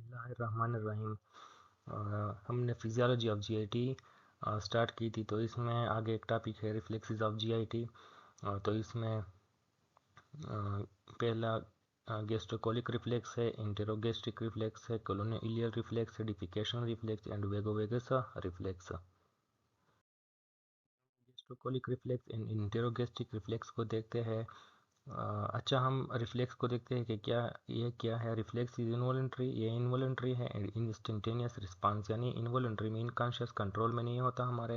बिस्मिल्लाहिर्रहमानिर्रहीम। हमने physiology of GIT start की थी, तो इसमें आगे एक टॉपिक है रिफ्लेक्सेस ऑफ जीआईटी। तो इसमें पहला गैस्ट्रोकोलिक रिफ्लेक्स है, इंटेरोगैस्ट्रिक रिफ्लेक्स है, कोलोनोइलियर रिफ्लेक्स है, defecation reflex and vagovagal reflex. Gastrocolic reflex and enterogastric reflex को देखते हैं। अच्छा, हम रिफ्लेक्स को देखते हैं कि क्या है। रिफ्लेक्स इज इनवॉलंटरी, ये इनवॉलंटरी है एंड इंस्टेंटेनियस रिस्पांस, यानी इनवॉलंटरी में इनकॉन्शियस कंट्रोल में नहीं होता हमारे,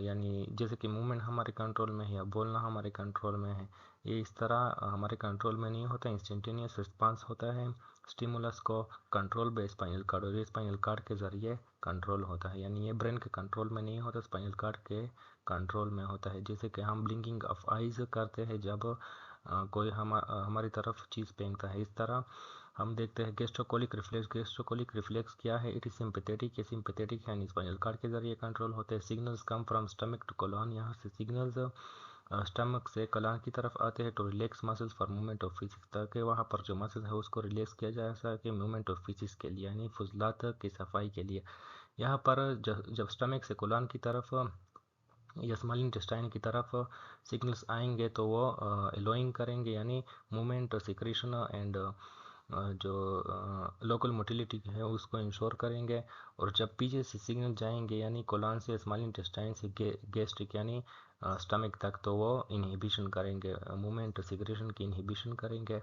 यानी जैसे कि मूवमेंट हमारे कंट्रोल में है या बोलना हमारे कंट्रोल में है, ये इस तरह हमारे कंट्रोल में नहीं होता। इंस्टेंटेनियस रिस्पांस होता है। स्टिमुलस को कंट्रोल बाय स्पाइनल कार्ड, और ये स्पाइनल कार्ड के ज़रिए कंट्रोल होता है, यानी ये ब्रेन के कंट्रोल में नहीं होता, स्पाइनल कार्ड के कंट्रोल में होता है। जैसे कि हम ब्लिंकिंग ऑफ आइज़ करते हैं जब कोई हमारी तरफ चीज़ फेंकता है, इस तरह हम देखते हैं गैस्ट्रोकोलिक रिफ्लेक्स। गैस्ट्रोकोलिक रिफ्लेक्स क्या है? It is sympathetic. ये सिंपैथेटिक यानी स्पाइनल कार्ड के जरिए कंट्रोल होते हैं। Signals come from stomach to colon, यहाँ से सिग्नल्स स्टमक से कोलन की तरफ आते हैं to relax muscles for movement of physics, ताकि वहाँ पर जो मसल है उसको रिलैक्स किया जा सके मूवमेंट ऑफ फिजिक्स के लिए, यानी फुजलात की सफाई के लिए। यहाँ पर जब स्टमक से कोलन की तरफ या स्मॉल इंटेस्टाइन की तरफ सिग्नल्स आएंगे तो वो एलोइंग करेंगे, यानी मूवमेंट, सिक्रेशन एंड जो लोकल मोटिलिटी है उसको इंश्योर करेंगे। और जब पीछे से सिग्नल जाएंगे यानी कोलन से स्मॉल इंटेस्टाइन से गैस्ट्रिक यानी स्टमक तक, तो वो इनहिबिशन करेंगे, मूवमेंट सिक्रेशन की इनहिबिशन करेंगे।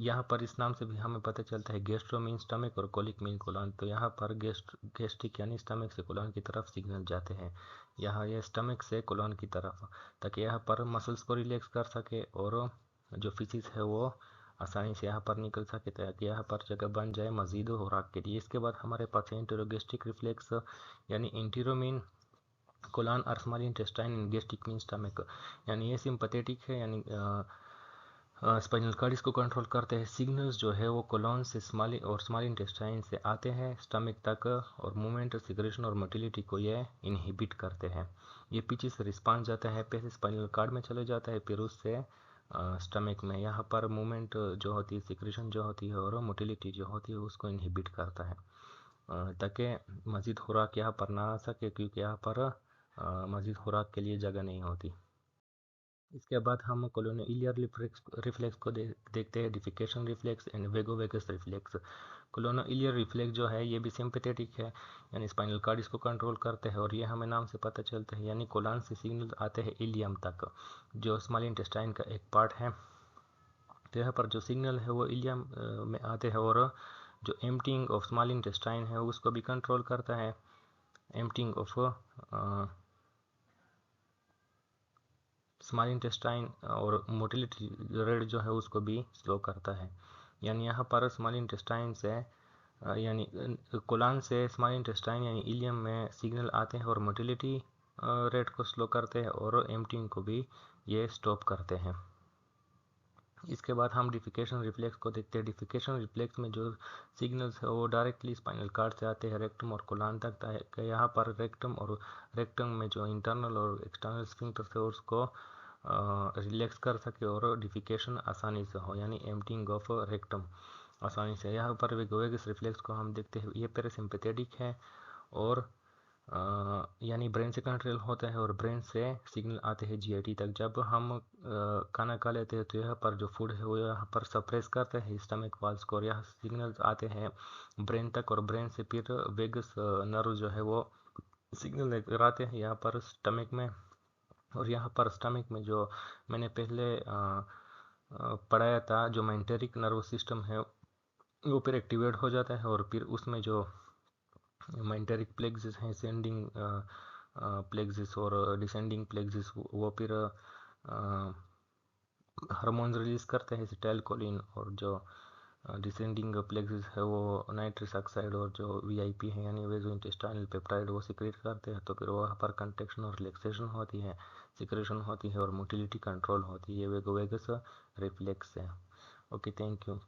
यहाँ पर इस नाम से भी हमें पता चलता है गैस्ट्रो मीन स्टमक और कोलिक मीन कोलन। तो यहाँ पर गैस्ट्रिक यानी स्टमक से कोलन की तरफ सिग्नल जाते हैं, यहाँ ये स्टमक से कोलन की तरफ, ताकि यहाँ पर मसल्स को रिलैक्स कर सके और जो फिजिक्स है वो आसानी से यहाँ पर निकल सके, ताकि यहाँ पर जगह बन जाए मजीद खुराक के लिए। इसके बाद हमारे पास है इंटेरोगैस्ट्रिक रिफ्लेक्स, यानी इंटीरो मीन कोलन और small intestine in gastric mean stomach, यानी ये सिंपैथेटिक है, यानी स्पाइनल कार्ड इसको कंट्रोल करते हैं। सिग्नल्स जो है वो कोलन से स्मॉल इंटेस्टाइन से आते हैं स्टमक तक, और मूवमेंट, सिक्रेशन और मोटिलिटी को ये इनहिबिट करते हैं। ये पीछे से रिस्पांस जाता है, पहले स्पाइनल कार्ड में चले जाता है, फिर उससे स्टमक में। यहाँ पर मूवमेंट जो होती है, सिक्रेशन जो होती है और मोटिलिटी जो होती है उसको इनहिबिट करता है, ताकि मज़ीद खुराक यहाँ पर ना आ सके, क्योंकि यहाँ पर मज़ीद खुराक के लिए जगह नहीं होती। इसके बाद हम कोलोनोइलियर रिफ्लेक्स को देखते हैं, defecation reflex and vagovagal reflex. Colonoileal reflex जो है ये भी सिंपैथेटिक है, यानी स्पाइनल कार्ड इसको कंट्रोल करते हैं, और ये हमें नाम से पता चलता है, यानी कोलन से सिग्नल आते हैं इलियम तक, जो स्मॉल इंटेस्टाइन का एक पार्ट है। तो यहाँ पर जो सिग्नल है वो इलियम में आते हैं, और जो एम्प्टिंग ऑफ स्मॉल इंटेस्टाइन है उसको भी कंट्रोल करता है। एम्प्टिंग ऑफ स्मॉल इंटेस्टाइन और मोटिलिटी रेट जो है उसको भी स्लो करता है, यानी यहाँ पर स्मॉल इंटेस्टाइन से यानी कोलन से स्मॉल इंटेस्टाइन यानी इलियम में सिग्नल आते हैं और मोटिलिटी रेट को स्लो करते हैं, और एम्प्टिंग को भी ये स्टॉप करते हैं। इसके बाद हम डिफिकेशन रिफ्लेक्स को देखते हैं। डिफिकेशन रिफ्लेक्स में जो सिग्नल्स है वो डायरेक्टली स्पाइनल कार्ड से आते हैं रेक्टम और कोलन तक। यहाँ पर रेक्टम में जो इंटरनल और एक्सटर्नल स्फिंक्टर है उसको रिलैक्स कर सके और डिफिकेशन आसानी से हो, यानी एम्प्टिंग ऑफ रेक्टम आसानी से। यहाँ पर वेगोवेगस रिफ्लेक्स को हम देखते हैं, ये पैरासिम्पैथेटिक है, और यानी ब्रेन से कंट्रोल होता है, और ब्रेन से सिग्नल आते हैं जीआईटी तक। जब हम खाना खा लेते हैं तो यहाँ पर जो फूड है वो यहाँ पर सप्रेस करते हैं स्टमक वाल्स को, और यहाँ सिग्नल्स आते हैं ब्रेन तक, और ब्रेन से फिर वेगस नर्व जो है वो सिग्नल लेकर आते हैं यहाँ पर स्टमक में। और यहाँ पर स्टमक में जो मैंने पहले पढ़ाया था, जो मेंटेरिक नर्व सिस्टम है वो फिर एक्टिवेट हो जाता है, और फिर उसमें जो मेंटेरिक प्लेक्सिस हैं, सेंडिंग प्लेक्सिस और डिसेंडिंग प्लेक्सिस, वो फिर हार्मोन्स रिलीज करते हैं एसिटाइलकोलिन, और जो डिसेंडिंग प्लेक्सिस है वो नाइट्रस ऑक्साइड और जो वीआईपी है यानी वेसोइंटेस्टाइनल पेप्टाइड वो सिक्रेट करते हैं। तो फिर वहाँ पर कंट्रैक्शन और रिलैक्सेशन होती है, सिक्रेशन होती है और मोटिलिटी कंट्रोल होती है। ये वेगोवेगस रिफ्लेक्स है। Okay, thank you.